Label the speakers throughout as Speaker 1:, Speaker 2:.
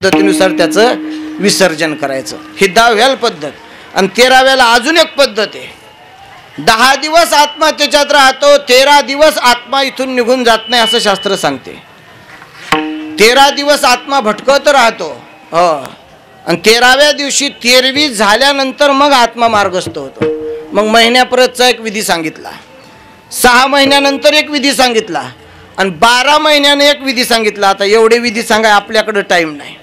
Speaker 1: पद्धतीनुसार त्याचं विसर्जन करायचं. ही 10व्या पद्धत. आणि 13व्याला अजून एक पद्धत आहे. 10 दिवस आत्मा त्याच्यात राहतो, 13 दिवस आत्मा इथून निघून जात नाही असं शास्त्र सांगते. 13 दिवस आत्मा भटकत राहतो आणि 13व्या दिवशी 13वी झाल्यानंतर मग आत्मा मार्गस्थ होतो. मग महिन्यापरतचा एक विधी सांगितला, 6 महिन्यानंतर एक विधी सांगितला आणि 12 महिन्याने एक विधी सांगितला. आता एवढे विधी सांगाय आपल्याकडे टाईम नाही.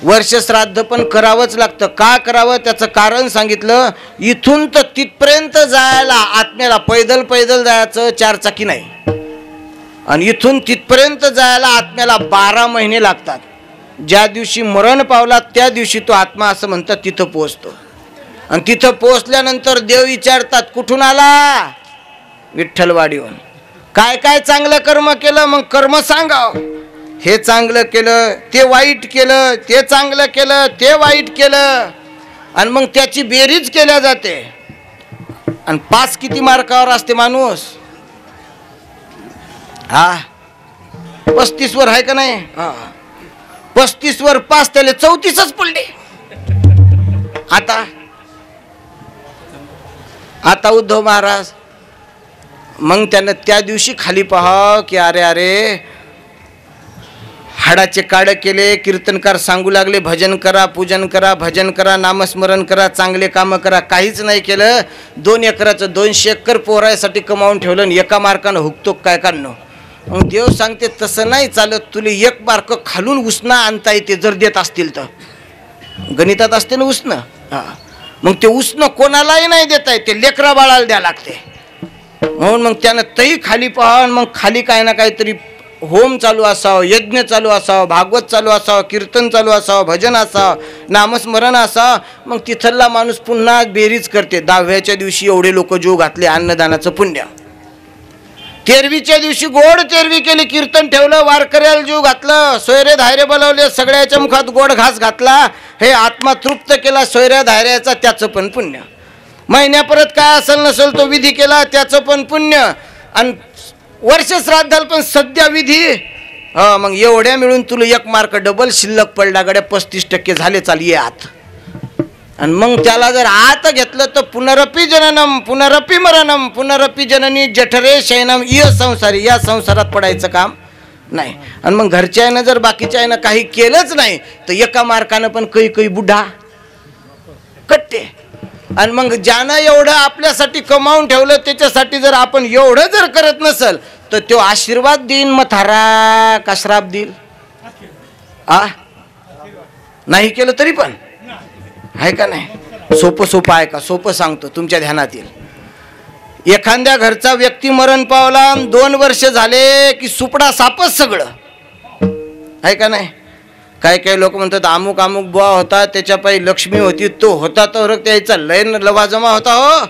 Speaker 1: वर्ष श्राद्ध पण करावंच लागतं. का करावं त्याचं कारण सांगितलं. इथून तर तिथपर्यंत जायला आत्म्याला पैदल पैदल जायचं, 4 चाकी नाही. आणि इथून तिथपर्यंत जायला आत्म्याला 12 महिने लागतात. ज्या दिवशी मरण पावला त्या दिवशी तो आत्मा असं म्हणतात तिथं पोहोचतो. आणि तिथं पोहोचल्यानंतर देव विचारतात कुठून आला? विठ्ठलवाडीहून. काय काय चांगलं कर्म केलं? मग कर्म सांगाव. हे चांगलं केलं, ते वाईट केलं, ते चांगलं केलं, ते वाईट केलं. आणि मग त्याची बेरीज केल्या जाते. आणि पास किती मार्कावर असते माणूस? 35 वर आहे का नाही? 35 वर पास, त्याला 34च पडले. आता उद्धव महाराज मग त्यानं त्या दिवशी खाली पहा की अरे अरे हाडाचे काढ केले. कीर्तनकार सांगू लागले भजन करा, पूजन करा, भजन करा, नामस्मरण करा, चांगले कामं करा. काहीच नाही केलं. 2 एकराचं 200 एकर पोरायसाठी कमावून ठेवलं आणि 1 मार्कानं हुकतो काय काढणं. मग देव सांगते तसं नाही चालत. तुला 1 मार्क खालून उसणं आणता येते जर देत असतील तर. गणितात असते ना उसणं. मग ते उसणं कोणालाही नाही देता येते, लेकरा बाळाला द्या लागते. म्हणून मग त्यानं तही खाली पहा. मग खाली काय ना काहीतरी होम चालू असावं, यज्ञ चालू असावं, भागवत चालू असावं, कीर्तन चालू असावं, भजन असावं, नामस्मरण असावं. मग तिथला माणूस पुन्हा बेरीज करते. 10व्याच्या दिवशी एवढे लोक जीव घातले, अन्नदानाचं पुण्य. 13वीच्या दिवशी गोड 13वी केली, कीर्तन ठेवलं, वारकऱ्याला जीव घातलं, सोयरे धायरे बोलावले, सगळ्याच्या मुखात गोड घास घातला. हे आत्मा तृप्त केला सोयऱ्या धायऱ्याचा, त्याचं पण पुण्य. महिन्या परत काय असेल नसेल तो विधी केला, त्याचं पण पुण्य. आणि वर्ष श्राद्धाला पण सध्या विधी. मग एवढ्या मिळून तुला 1 मार्क डबल शिल्लक पडला गड्या. 35% झाले. चाल ये आत. आणि मग त्याला जर आत घेतलं तर पुनरपी जननम पुनरपी मरणम पुनरपी जननी जठरे शयनम इह संसारी. या संसारात पडायचं काम नाही. आणि मग घरच्यानं जर बाकीच्यानं काही केलंच नाही तर 1 मार्कानं पण काही बुढा कट्टे. आणि मग ज्यानं एवढं आपल्यासाठी कमावून ठेवलं त्याच्यासाठी जर आपण एवढं जर करत नसल तर तो आशीर्वाद देईन म्हातारा का श्राप देईल? नाही केलं तरी पण आहे का नाही? सोपं आहे का? सोपं सांगतो तुमच्या ध्यानात येईल. एखाद्या घरचा व्यक्ती मरण पावला, 2 वर्ष झाले की सुपडा सापच सगळं आहे का नाही? काही लोक म्हणतात अमुक अमुक बुवा होता, त्याच्या पायी लक्ष्मी होती, तो होता तर त्याचा लय लवाजमा होता.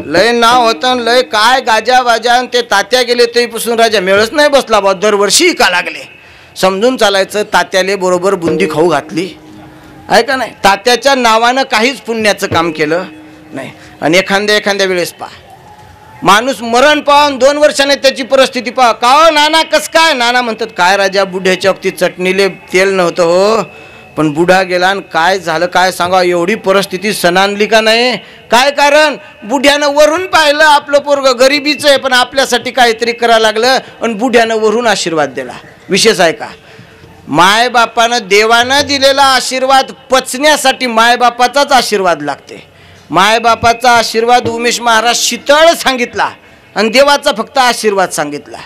Speaker 1: लय नाव होतं, लय काय गाजा वाजा. ते तात्या गेले तरीपासून राजा मिळच नाही बसला बा. दरवर्षी का लागले. समजून चालायचं. तात्याले बरोबर बुंदी खाऊ घातली आहे का नाही? तात्याच्या नावानं काहीच पुण्याचं काम केलं नाही. आणि एखाद्या वेळेस पहा माणूस मरण पाहून 2 वर्षाने त्याची परिस्थिती पहा. का हो नाना कस काय? नाना म्हणतात काय राजा बुढ्याच्या वक्ती चटणीले तेल नव्हतं हो, पण बुढा गेला आणि काय झालं काय सांगा. एवढी परिस्थिती सणानली का नाही? काय कारण? बुढ्यानं वरून पाहिलं आपलं पोरग गरिबीचं आहे पण आपल्यासाठी काहीतरी करायला लागलं आणि बुढ्यानं वरून आशीर्वाद दिला. विशेष आहे का? मायबापानं देवानं दिलेला आशीर्वाद पचण्यासाठी मायबापाचाच आशीर्वाद लागते. मायबापाचा आशीर्वाद उमेश महाराज शीतळ सांगितला आणि देवाचा फक्त आशीर्वाद सांगितला.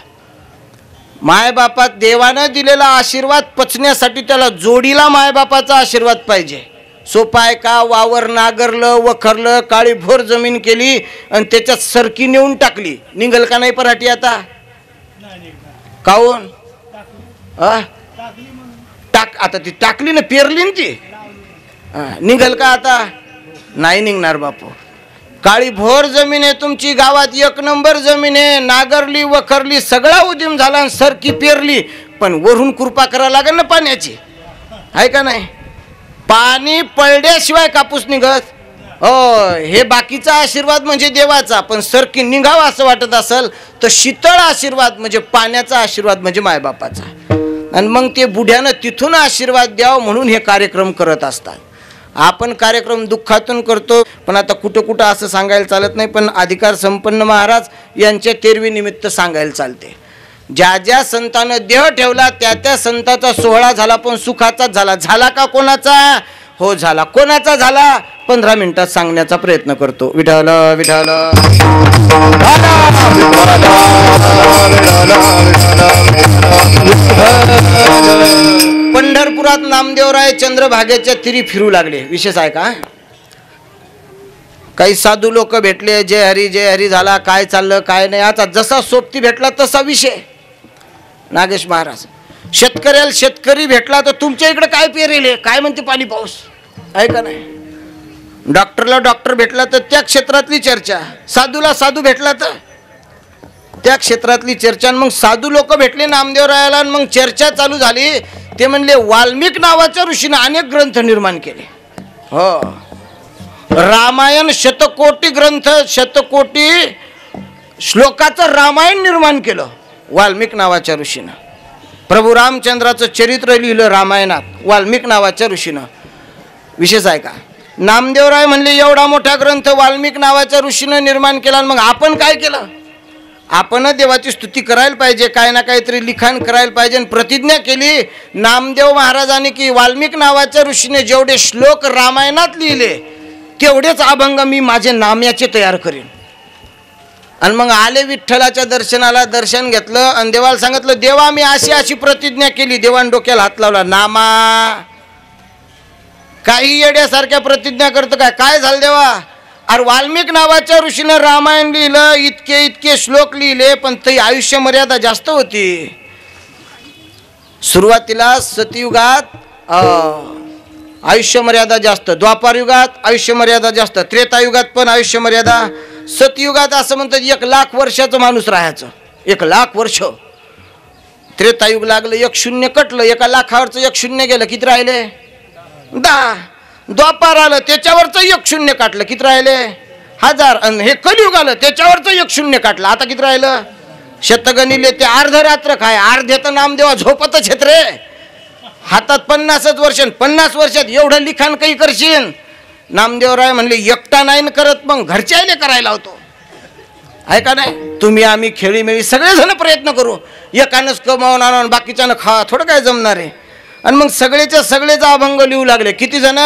Speaker 1: मायबापात देवानं दिलेला आशीर्वाद पचण्यासाठी त्याला जोडीला मायबापाचा आशीर्वाद पाहिजे. सोपं आहे का? वावर नागरलं, वखरलं, काळी भोर जमीन केली आणि त्याच्यात सरकी नेऊन टाकली. निघल का नाही पराठी आता? काऊन? आता ती टाकली ना, पेरली ना ती. निघल का आता? नाही निघणार बापू. काळी भोर जमीन आहे तुमची, गावात 1 नंबर जमीन आहे. नागरली वखरली सगळा उद्यम झाला आणि सरकी पेरली, पण वरून कृपा करायला लागेल ना पाण्याची आहे का नाही? पाणी पडल्याशिवाय कापूस निघत हो. हे बाकीचा आशीर्वाद म्हणजे देवाचा, पण सरकी निघावा असं वाटत असेल तर शीतळ आशीर्वाद म्हणजे पाण्याचा आशीर्वाद म्हणजे मायबापाचा. आणि मग ते बुढ्यानं तिथून आशीर्वाद द्यावं म्हणून हे कार्यक्रम करत असतात. आपण कार्यक्रम दुःखातून करतो, पण आता कुठं कुठं असं सांगायला चालत नाही, पण अधिकार संपन्न महाराज यांच्या तेरवी निमित्त सांगायला चालते. ज्या ज्या संतानं देह ठेवला त्या त्या संताचा सोहळा झाला, पण सुखाचाच झाला. झाला का कोणाचा? हो झाला. कोणाचा झाला? 15 मिनिटात सांगण्याचा प्रयत्न करतो. विठ्ठल विठ्ठल पंढरपुरात नामदेवराय चंद्रभागेच्या तिरी फिरू लागले. विशेष आहे का? काही साधू लोक भेटले, जय हरी झाला, काय चाललं काय नाही. आता जसा सोबती भेटला तसा विषय. नागेश महाराज, शेतकऱ्याला शेतकरी भेटला तर तुमच्या इकडे काय पेरेले, काय म्हणते पाणी पाऊस आहे का नाही. डॉक्टरला डॉक्टर भेटला तर त्या क्षेत्रातली चर्चा, साधूला साधू भेटला तर त्या क्षेत्रातली चर्चा. मग साधू लोक भेटले नामदेवरायाला, मग चर्चा चालू झाली. ते म्हणले वाल्मिक नावाच्या ऋषीने अनेक ग्रंथ निर्माण केले. हो, रामायण शतकोटी ग्रंथ, शतकोटी श्लोकाचं रामायण निर्माण केलं वाल्मिक नावाच्या ऋषीनं. प्रभू रामचंद्राचं चरित्र लिहिलं रामायणात वाल्मिक नावाच्या ऋषीनं. विशेष आहे का? नामदेवराय म्हणले एवढा मोठा ग्रंथ वाल्मिक नावाच्या ऋषीनं निर्माण केला. मग आपण काय केलं? आपण देवाची स्तुती करायला पाहिजे, काय ना काहीतरी लिखाण करायला पाहिजे. आणि प्रतिज्ञा केली नामदेव महाराजांनी की वाल्मिक नावाच्या ऋषीने जेवढे श्लोक रामायणात लिहिले तेवढेच अभंग मी माझे नाम्याचे तयार करेन. आणि मग आले विठ्ठलाच्या दर्शनाला, दर्शन घेतलं आणि देवाला सांगितलं देवा मी अशी अशी प्रतिज्ञा केली. देवान डोक्याला हात लावला. नामा काही येड्यासारख्या प्रतिज्ञा करतो काय? काय झालं देवा? अरे वाल्मिक नावाच्या ऋषीनं रामायण लिहिलं, इतके इतके श्लोक लिहिले, पण ते आयुष्य मर्यादा जास्त होती. सुरुवातीला सतयुगात आयुष्य मर्यादा जास्त, द्वापार युगात आयुष्य मर्यादा जास्त, त्रेतायुगात पण आयुष्य मर्यादा. सतयुगात असं म्हणतात 1,00,000 वर्षाचं माणूस राहायचं. 1,00,000 वर्ष. त्रेतायुग लागलं, 1 शून्य कटलं, 1,00,000वरचं 1 शून्य गेलं, किती राहिले? 10. द्वापार आलं त्याच्यावरचं 1 शून्य काटलं, किती राहिले? 1000. आणि हे कलियुग आलं त्याच्यावरचं 1 शून्य काटलं, आता किती राहिलं? शतगणिले ते अर्धरात्र काय, अर्धे तर नामदेवा झोपतच आहेत रे. हातात 50 वर्ष, 50 वर्षात एवढं लिखाण काही करशील? नामदेवराय म्हणले एकटा नाही करत, मग घरच्याने करायला होतो. आहे का नाही? तुम्ही आम्ही खेळीमेळी सगळेजण प्रयत्न करू, एकानंच कमावून आणून बाकीच्यानं खा, थोडं काय जमणार आहे. आणि मग सगळेच्या सगळेचा अभंग लिहू लागले. किती जण?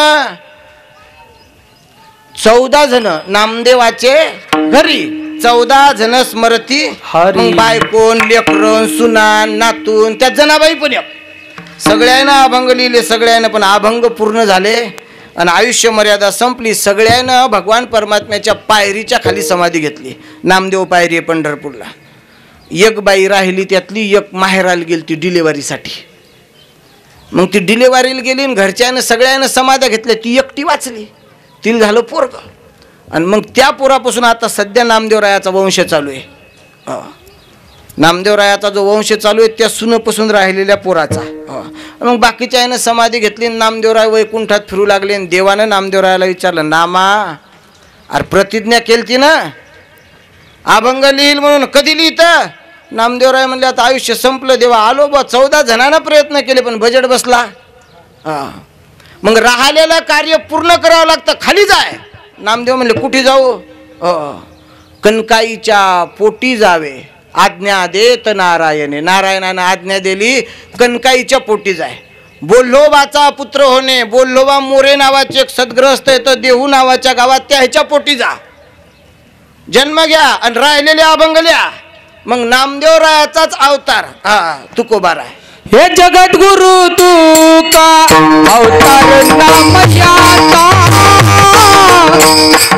Speaker 1: 14 जण नामदेवाचे घरी, 14 जण स्मरती. मग बायकोन लेकरन सुनान नातून त्या जनाबाई पण सगळ्यांना अभंग लिहिले, सगळ्यांना. पण अभंग पूर्ण झाले आणि आयुष्य मर्यादा संपली. सगळ्यांना भगवान परमात्म्याच्या पायरीच्या खाली समाधी घेतली. नामदेव पायरी आहे पंढरपूरला. एक बाई राहिली, त्यातली एक माहेराला गेली ती डिलेवरीसाठी. मग ती डिलेवरीला गेली आणि घरच्यानं सगळ्यांना समाध्या घेतल्या, ती एकटी वाचली, तिला झालं पोरग. आणि मग त्या पोरापासून आता सध्या नामदेवरायाचा वंश चालू आहे. नामदेवरायाचा जो वंश चालू आहे त्या सुनपासून राहिलेल्या पोराचा. मग बाकीच्या यानं समाधी घेतली, नामदेवराय वैकुंठात फिरू लागले. आणि देवानं नामदेवरायाला विचारलं नामा अरे प्रतिज्ञा केलती ना अभंग लिहिल म्हणून, कधी लिहितं? नामदेवराय म्हणले आता आयुष्य संपलं देवा, आलो बा. 14 जणांना प्रयत्न केले पण बजेट बसला. मग राहिलेलं कार्य पूर्ण करावं लागतं, खाली जाय. नामदेव म्हणले कुठे जाऊ? कनकाईच्या पोटी जावे, आज्ञा देत नारायणे. नारायणानं आज्ञा दिली कनकाईच्या पोटी जाय. बोल्लोबाचा पुत्र होणे, बोल्लोबा मोरे नावाचे एक सद्ग्रस्त येतं देहू नावाच्या गावात, त्या ह्याच्या पोटी जा, जन्म घ्या आणि राहिलेले अभंग लिहा. मग नामदेवरायाचाच अवतार तुकोबार आहे.
Speaker 2: हे जगद्गुरु तुका अवतार नामयाचा,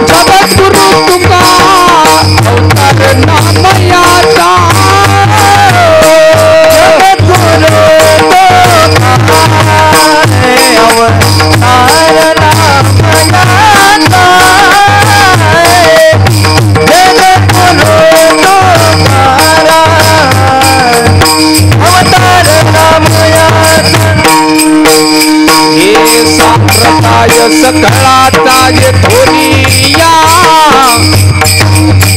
Speaker 2: जगद्गुरु तुका अवतार नामयाचा, जगद्गुरु तुका अवतार नामयाचा, जगद्गुरु अवतार नामयाचा. हे साम्राज्य घळाचा धोनिया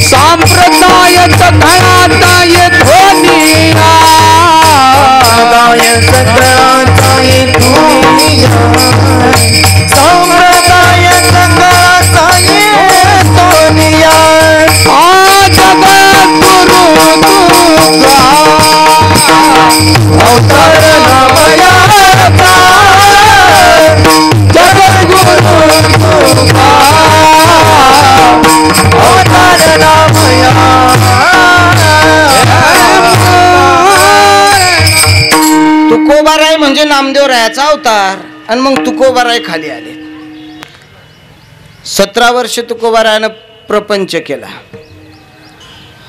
Speaker 2: संप्रदायाचा घळाचा धोनिया
Speaker 1: तुकोबाराय म्हणजे नामदेवरायाचा अवतार. आणि मग तुकोबाराय खाली आले. 17 वर्ष तुकोबारायानं प्रपंच केला,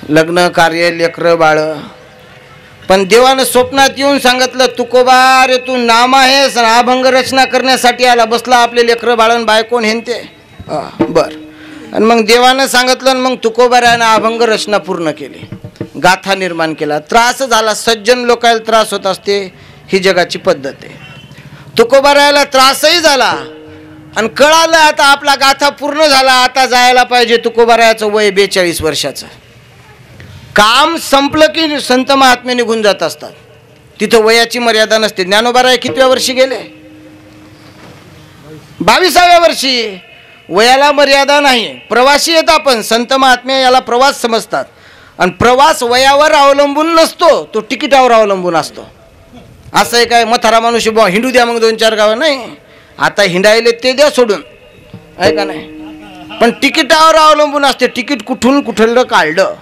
Speaker 1: लग्न कार्य लेकर बाळ. पण देवानं स्वप्नात येऊन सांगितलं, तुकोबा रे तू नाम आहेस, अभंग रचना करण्यासाठी आला. बसला आपले लेकर बाळन बायकोन हेनते बर. आणि मग देवानं सांगितलं, आणि मग तुकोबारायानं अभंग रचना पूर्ण केली, गाथा निर्माण केला. त्रास झाला, सज्जन लोकांना त्रास होत असते, ही जगाची पद्धत आहे. तुकोबारायाला त्रासही झाला आणि कळालं आता आपला गाथा पूर्ण झाला, आता जायला पाहिजे. तुकोबारायाचं वय 42 वर्षाचं. काम संपलं की संत महात्मे निघून जात असतात, तिथं वयाची मर्यादा नसते. ज्ञानोबाराय कितव्या वर्षी गेले? 22व्या वर्षी. वयाला मर्यादा नाही. प्रवासी येत आपण, संत महात्मे याला प्रवास समजतात. आणि प्रवास वयावर अवलंबून नसतो, तो तिकिटावर अवलंबून असतो. असं आहे काय म्हातारा माणूस बुवा हिंडू द्या मग 2-4 गावं, नाही. आता हिंडायले ते द्या सोडून, आहे का नाही. पण तिकिटावर अवलंबून असते, तिकीट कुठून कुठलं काढलं.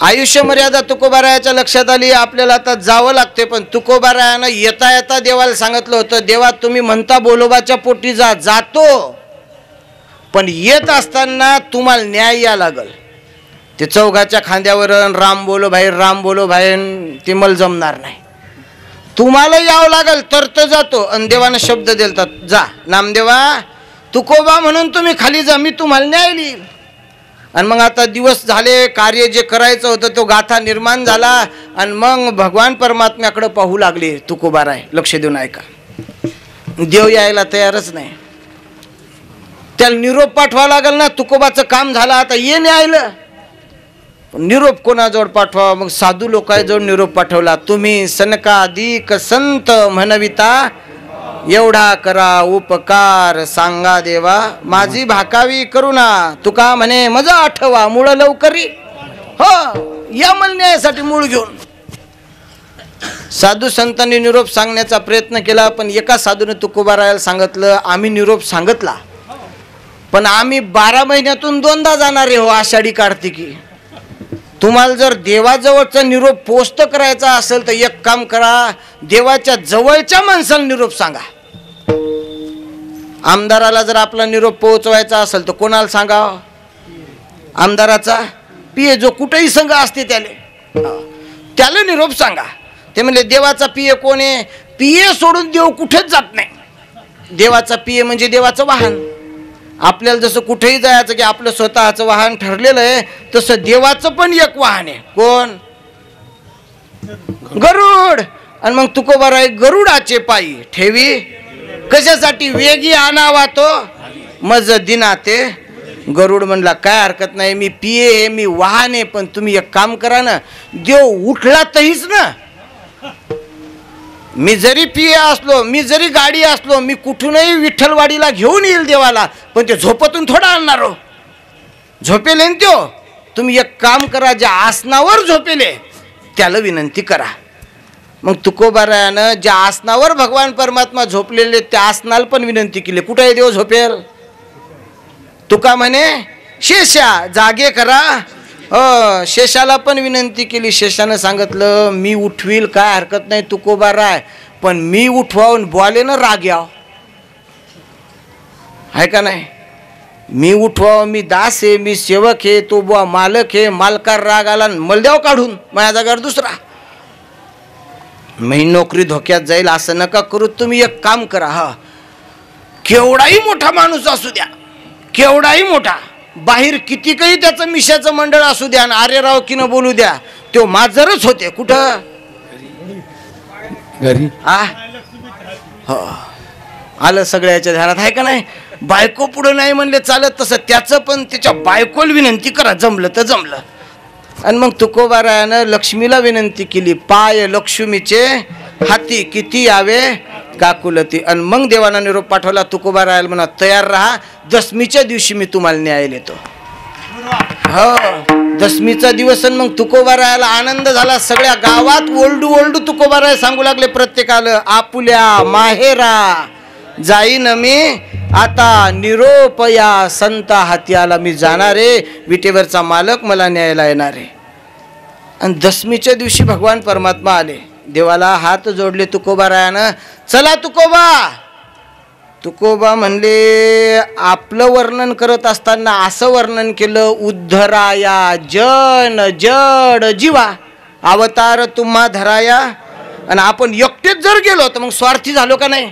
Speaker 1: आयुष्य मर्यादा तुकोबारायाच्या लक्षात आली. आपल्याला आता जावं लागते. पण तुकोबारायानं येता येता देवाला सांगितलं होतं, देवा तुम्ही म्हणता बोलोबाच्या पोटी जा, जातो, पण येत असताना तुम्हाला न्याय या लागल. ते चौघाच्या खांद्यावर राम बोलो भाई, राम बोलो भाई, ते मला जमणार नाही, तुम्हाला यावं लागल तर जातो. आणि देवानं शब्द देतात, जा नामदेवा तुकोबा म्हणून तुम्ही खाली जा, मी तुम्हाला न्याय लिहिल. आणि मग आता दिवस झाले, कार्य जे करायचं होतं तो गाथा निर्माण झाला. आणि मग भगवान परमात्म्याकडे पाहू लागले तुकोबाराय. लक्ष देऊन ऐका, देव यायला तयारच नाही. त्याला निरोप पाठवा लागल ना, तुकोबाचं काम झालं, आता ये न्यायला. निरोप कोणाजवळ पाठवा? मग साधू लोकांजवळ निरोप पाठवला. तुम्ही सनकादिक संत म्हणविता, एवढा करा उपकार सांगा देवा, माझी भाकावी करुणा. तुका म्हणे मजा आठवा, मूळ लवकरी. हो, या म्हणण्यासाठी मूळ घेऊन साधू संतांनी निरोप सांगण्याचा प्रयत्न केला. पण एका साधूने तुकोबारायाला सांगितलं, आम्ही निरोप सांगितला, पण आम्ही 12 महिन्यातून 2दा जाणार आहे हो, आषाढी कार्तिकी. तुम्हाला जर देवाजवळचा निरोप पोस्ट करायचा असेल तर एक काम करा, देवाच्या जवळच्या माणसाला निरोप सांगा. आमदाराला जर आपला निरोप पोहोचवायचा असेल तर कोणाला सांगा? आमदाराचा पीए, जो कुठेही संघ असते त्याला निरोप सांगा. ते म्हणले देवाचा पीए कोण आहे? पीए सोडून देव कुठेच जात नाही. देवाचा पीए म्हणजे देवाचं वाहन. आपल्याला जसं कुठेही जायचं की आपलं स्वतःचं वाहन ठरलेलं आहे, तसं देवाचं पण एक वाहन आहे. कोण? गरुड. आणि मग तुकोबाराय गरुडाचे पायी ठेवी, कशासाठी? वेगी आणावा तो मज दिना ते. गरुड म्हणला काय हरकत नाही, मी पीए आहे, मी वाहन आहे, पण तुम्ही एक काम करा ना, देव उठला तरीच ना, मी जरी पीए असलो, मी जरी गाडी असलो, मी कुठूनही विठ्ठलवाडीला घेऊन येईल देवाला, पण ते झोपतून थोडा आणणार हो, झोपेले त्यो. तुम्ही एक काम करा, ज्या आसनावर झोपेले त्याला विनंती करा. मग तुकोबारायानं ज्या आसनावर भगवान परमात्मा झोपलेले त्या आसनाला पण विनंती केली. कुठे आहे देव झोपेल? तुका म्हणे शेषा जागे करा. शेषाला पण विनंती केली. शेषानं सांगितलं मी उठवील, काय हरकत नाही तुकोबाराय, पण मी उठवावून बोले ना राग याव, आहे का नाही? मी उठवाव, मी दास आहे, मी सेवक आहे, तो बुवा मालक आहे, मालकार राग आला मला द्याव काढून, माझ्या जागावर दुसरा, मी नोकरी धोक्यात जाईल, असं नका करू. तुम्ही एक काम करा, हा केवढाही मोठा माणूस असू द्या, केवढाही मोठा, बाहेर किती काही त्याचं मिशाचं मंडळ असू द्या, आणि आर्यराव की न बोलू द्या, तो माजरच होते. कुठं?
Speaker 2: घरी.
Speaker 1: हो, आलं सगळ्याच्या ध्यानात आहे का नाही. बायको पुढं नाही म्हणले चालत, तसं त्याचं पण त्याच्या बायकोला विनंती करा, जमलं तर जमलं. आणि मग तुकोबारायानं लक्ष्मीला विनंती केली, पाय लक्ष्मीचे हाती किती यावे काकुलती. आणि मग देवानं निरोप पाठवला, तुकोबारायाला म्हणा तयार राहा, दशमीच्या दिवशी मी तुम्हाला न्यायला येतो. हो, दशमीचा दिवस. आणि मग तुकोबारायाला आनंद झाला. सगळ्या गावात ओरडू ओरडू तुकोबाराय सांगू लागले प्रत्येकाला, आपुल्या माहेरा जाईन मी आता, निरोप या संता हात्याला मी जाणारे, विटेवरचा मालक मला न्यायला येणारे. आणि दशमीच्या दिवशी भगवान परमात्मा आले, देवाला हात जोडले तुकोबारायानं, चला तुकोबा. तुकोबा म्हणले, आपलं वर्णन करत असताना असं वर्णन केलं, उद्धराया जन जड जीवा अवतार तुम्हा धराया. आणि आपण एकटेच जर गेलो तर मग स्वार्थी झालो का नाही.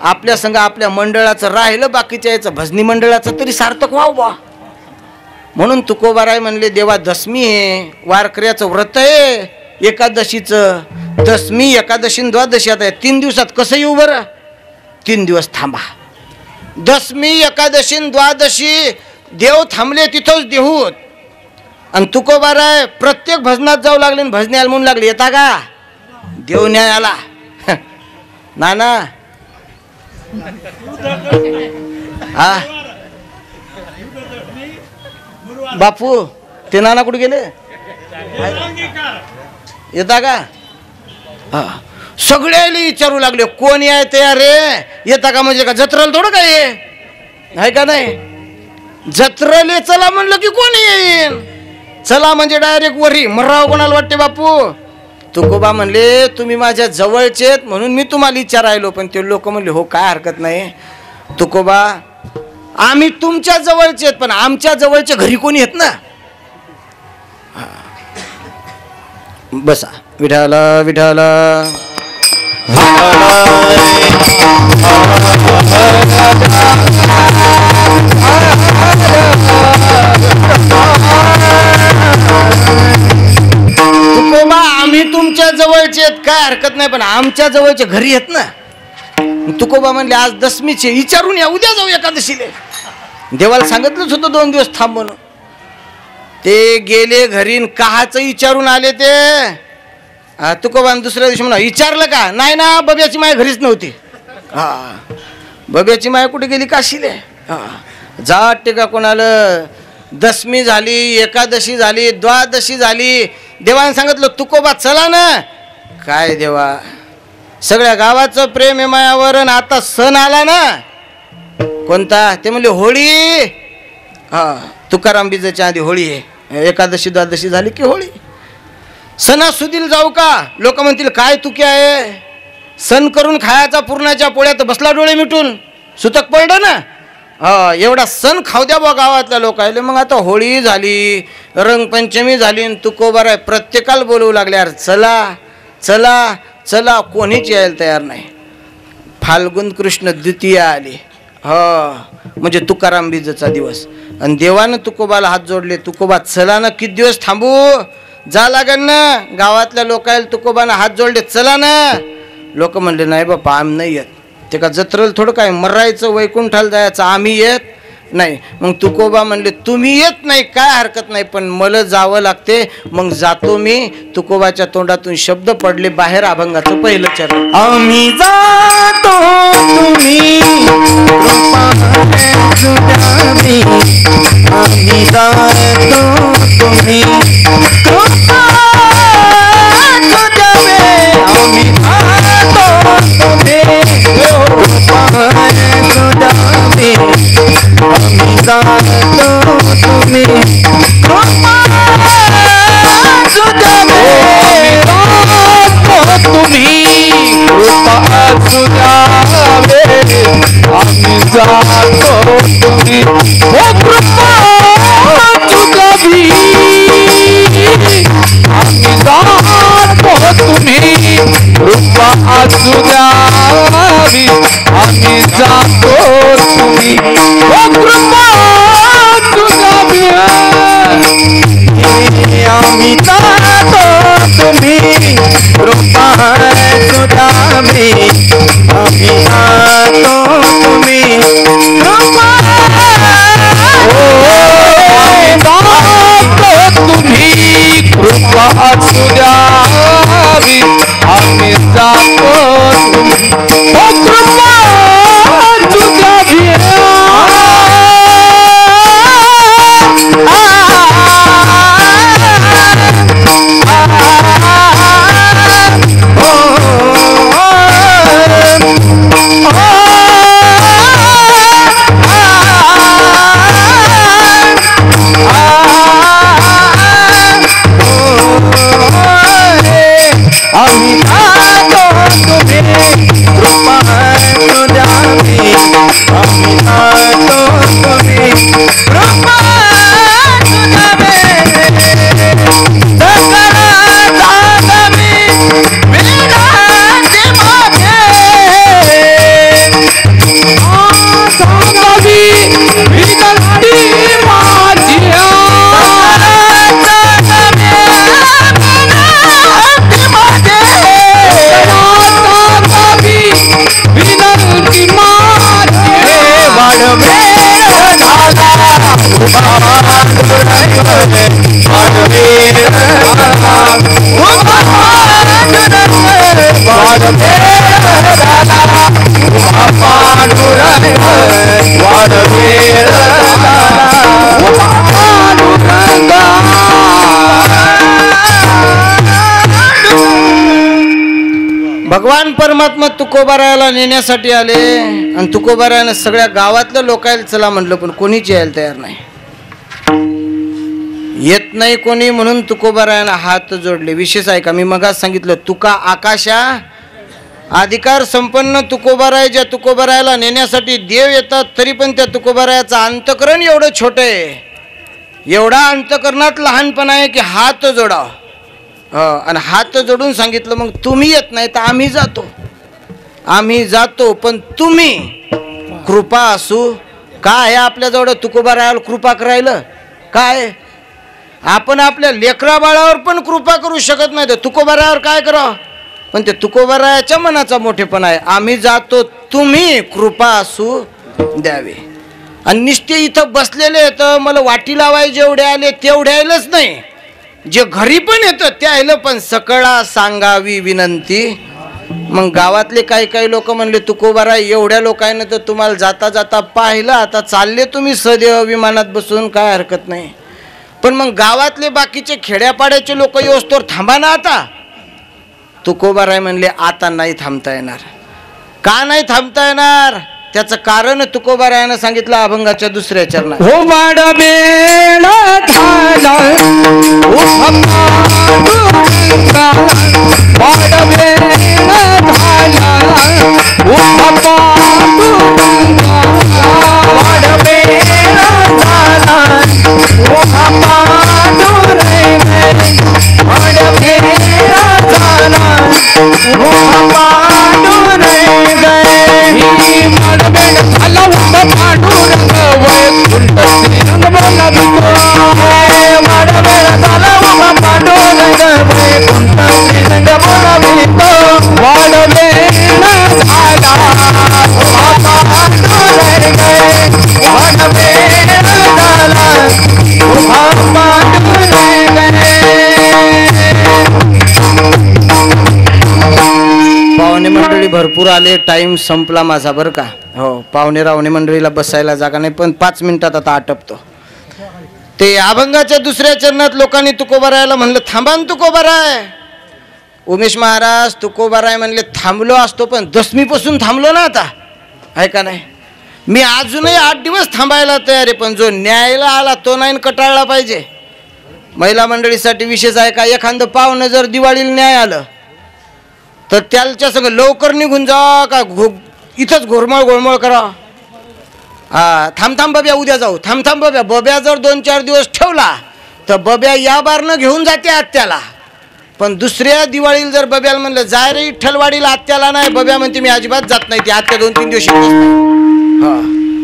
Speaker 1: आपल्या संग आपल्या मंडळाचं राहिलं, बाकीच्या याचं भजनी मंडळाचं तरी सार्थक व्हावं बा. म्हणून तुकोबाराय म्हणले, देवा दशमी आहे, वारकऱ्याचं व्रत आहे एकादशीचं. दशमी एकादशी द्वादशी आता 3 दिवसात कसं येऊ बरं. 3 दिवस थांबा. दशमी एकादशी द्वादशी देव थांबले तिथंच देहूत. आणि तुकोबाराय प्रत्येक भजनात जाऊ लागले, भजन्याला म्हणून लागले, येता का देव न्याय आला. नाना हा बापू ते नाना कुठे गेले, येता का. हा, सगळ्याला विचारू लागले, कोण याय तयार रे, येता का. म्हणजे का जत्रेला थोडं काय आहे का नाही. जत्रेले चला म्हणलं की कोण येईल, चला म्हणजे डायरेक्ट वरी मराव. कोणाला वाटते बापू. तुकोबा म्हणले, तुम्ही माझ्या जवळचे आहेत म्हणून मी तुम्हाला विचारायलो. पण ते लोक म्हणले, हो काय हरकत नाही तुकोबा, आम्ही तुमच्या जवळचे आहेत, पण आमच्या जवळच्या घरी कोणी आहेत ना. बसा. विठाला विठाला तुकोबा, आम्ही तुमच्या जवळचे आहेत, काय हरकत नाही, पण आमच्या जवळचे घरी आहेत ना. तुकोबा म्हणले, आज दशमीचे विचारून या, उद्या जाऊ एकादशीले. देवाला सांगितलंच होतं 2 दिवस थांब म्हणून. ते गेले घरी, काहाचं विचारून आले ते. तुकोबा दुसऱ्या दिवशी म्हणा, विचारलं का. नाही ना, बब्याची माय घरीच नव्हती. हा, बब्याची माय कुठे गेली, काशीले. हा, जा वाटते का कोणाला. दशमी झाली, एकादशी झाली, द्वादशी झाली. देवाने सांगितलं, तुकोबा चला ना. काय देवा, सगळ्या गावाचं प्रेम आहे मायावर. आता सण आला ना, कोणता. ते म्हणले होळी. हा, तुकाराम बीजाच्या आधी होळी आहे, एकादशी द्वादशी झाली की होळी. सणासुदीला जाऊ का. लोक म्हणतील, काय तुक्या आहे, सण करून खायचा पुरणाच्या पोळ्यात बसला डोळे मिटून, सुतक पडलं ना. हा, एवढा सण खाऊ द्या बा गावातल्या लोकायले. मग आता होळी झाली, रंगपंचमी झाली, तुकोबाराय प्रत्येकाला बोलवू लागले, यार चला चला चला. कोणीच यायला तयार नाही. फाल्गुन कृष्ण द्वितीया आली, हो म्हणजे तुकाराम बीजचा दिवस. आणि देवानं तुकोबाला हात जोडले, तुकोबा चला ना, किती दिवस थांबू, जा लागेल ना. गावातल्या लोकायला तुकोबानं हात जोडले, चला ना. लोक म्हणले, नाही बापा आम्ही नाही येत. ते का जत्रेला थोडं काय मरायचं, वैकुंठाला जायचं, आम्ही येत नाही. मग तुकोबा म्हणले, तुम्ही येत नाही काय हरकत नाही, पण मला जावं लागते. मग जातो मी. तुकोबाच्या तोंडातून शब्द पडले बाहेर, अभंगाचं पहिलं चरण.
Speaker 2: आम्ही जातो तुम्ही आम्ही जातो तुम्ही कृपा सुधावे आम्ही जातो सांगावी विनंती माझी विनंती माझी वाढवे
Speaker 1: भगवान परमात्मा तुकोबारायाला नेण्यासाठी आले आणि तुकोबारायानं सगळ्या गावातल्या लोकांना चला म्हटलं, पण कोणीच यायला तयार नाही. येत नाही कोणी म्हणून तुकोबारायानं हात जोडले. विशेष आहे का, मी मगाच सांगितलं तुका आकाशा अधिकार संपन्न तुकोबाराय. ज्या तुकोबारायाला नेण्यासाठी देव येतात तरी पण त्या तुकोबारायाचं अंतकरण एवढं छोटं आहे, एवढा अंतकरणात लहानपणा आहे की हात जोडा. आणि हात जोडून सांगितलं, मग तुम्ही येत नाही तर आम्ही जातो पण तुम्ही कृपा असू. काय आपल्याजवळ तुकोबारायाला कृपा करायला काय? आपण आपल्या लेकरा बाळावर पण कृपा करू शकत नाही, तर तुकोबारायावर काय करावं? पण ते तुकोबारायाच्या मनाचा मोठेपणा आहे. आम्ही जातो तुम्ही कृपा असू द्यावे. आणि निश्चय इथं बसलेले तर मला वाटी लावाय जेवढे आले तेवढे आलेच नाही, जे घरी पण येतं ते आलं पण सकळा सांगावी विनंती. मग गावातले काही लोक म्हणले, तुकोबाराय एवढ्या लोकांना तर तुम्हाला जाता जाता पाहिलं, आता चालले तुम्ही सदैव विमानात बसून, काय हरकत नाही. पण मग गावातले बाकीचे खेड्यापाड्याचे लोक येऊस्तोवर थांबा ना. आता तुकोबाराय म्हणले, आता नाही थांबता येणार. का नाही थांबता येणार? त्याचं कारण तुकोबारायानं सांगितलं अभंगाच्या दुसऱ्या चरणात.
Speaker 2: हो वाडबेळ झाला
Speaker 1: पाहुणे मंडळी भरपूर आले, टाइम संपला माझा बरं का. हो, पाहुणे रावणे मंडळीला बसायला जागा नाही, पण 5 मिनिटात आता आटपतो. ते अभंगाच्या दुसऱ्या चरणात लोकांनी तुकोबारायाला म्हणलं, थांबा ना तुकोबाराय. उमेश महाराज तुकोबाराय म्हणले, थांबलो असतो पण दशमीपासून थांबलो ना आता, आहे का नाही. मी अजूनही 8 दिवस थांबायला तयार आहे, पण जो न्यायला आला तो नाही कटाळला पाहिजे. महिला मंडळीसाठी विशेष आहे का, एखादं पाहुणं जर दिवाळीला न्याय आलं तर त्याच्या संग लवकर निघून जा का इथंच घोरमळ करा. थांब बब्या उद्या जाऊ, थांब बब्या. बब्या जर 2-4 दिवस ठेवला तर बब्या या बारनं घेऊन जाते आत्याला. पण दुसऱ्या दिवाळीला जर बब्याला म्हणलं जाय रे विठ्ठलवाडीला आत्याला, नाही, बब्या म्हणते मी अजिबात जात नाही. ती आत्या 2-3 दिवस येत नाही,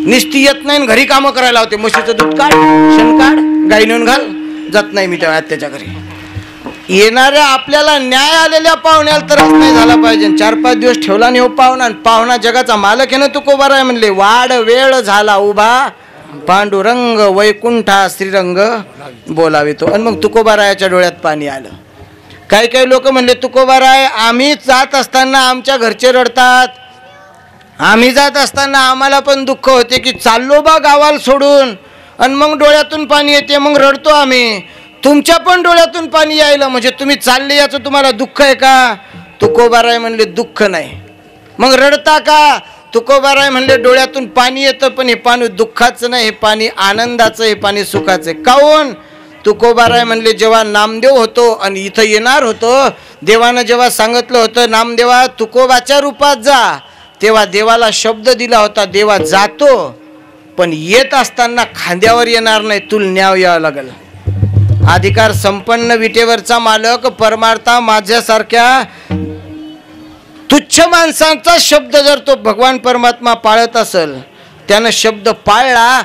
Speaker 1: निस्ती येत नाही, घरी कामं करायला होते. म्हशीचं दूध काढ, शेण काढ, गाई नेऊन घाल, जात नाही मी त्या आत्याच्या घरी. येणाऱ्या आपल्याला न्याय आलेल्या पाहुण्याला त्रास नाही झाला पाहिजे. 4-5 दिवस ठेवला नाही हो पाहुणा. पाहुणा जगाचा मालक आहे ना तुकोबाराय म्हणले, वाढ वेळ झाला उभा पांडुरंग वैकुंठा श्रीरंग बोलावे तो. आणि मग तुकोबारायाच्या डोळ्यात पाणी आलं. काही लोक म्हणले, तुकोबाराय आम्ही जात असताना आमच्या घरचे रडतात, आम्ही जात असताना आम्हाला पण दुःख होते की चाललो बा गावाला सोडून, आणि मग डोळ्यातून पाणी येते, मग रडतो आम्ही. तुमच्या पण डोळ्यातून पाणी यायला म्हणजे तुम्ही चालले याचं तुम्हाला दुःख आहे का? तुकोबाराय म्हणले, दुःख नाही. मग रडता का? तुकोबाराय म्हणले, डोळ्यातून पाणी येतं पण हे पाणी दुःखाचं नाही, हे पाणी आनंदाचं, हे पाणी सुखाचं आहे. काऊन? तुकोबाराय म्हणले, जेव्हा नामदेव होतो आणि इथं येणार होतो, देवानं जेव्हा सांगितलं होतं नामदेवा तुकोबाच्या रूपात जा, तेव्हा देवाला शब्द दिला होता, देवा जातो पण येत असताना खांद्यावर येणार नाही, तुला न्याव यावं लागेल. अधिकार संपन्न विटेवरचा मालक परमार्था माझ्यासारख्या तुच्छ माणसांचा शब्द जर तो भगवान परमात्मा पाळत असेल त्यानं शब्द पाळला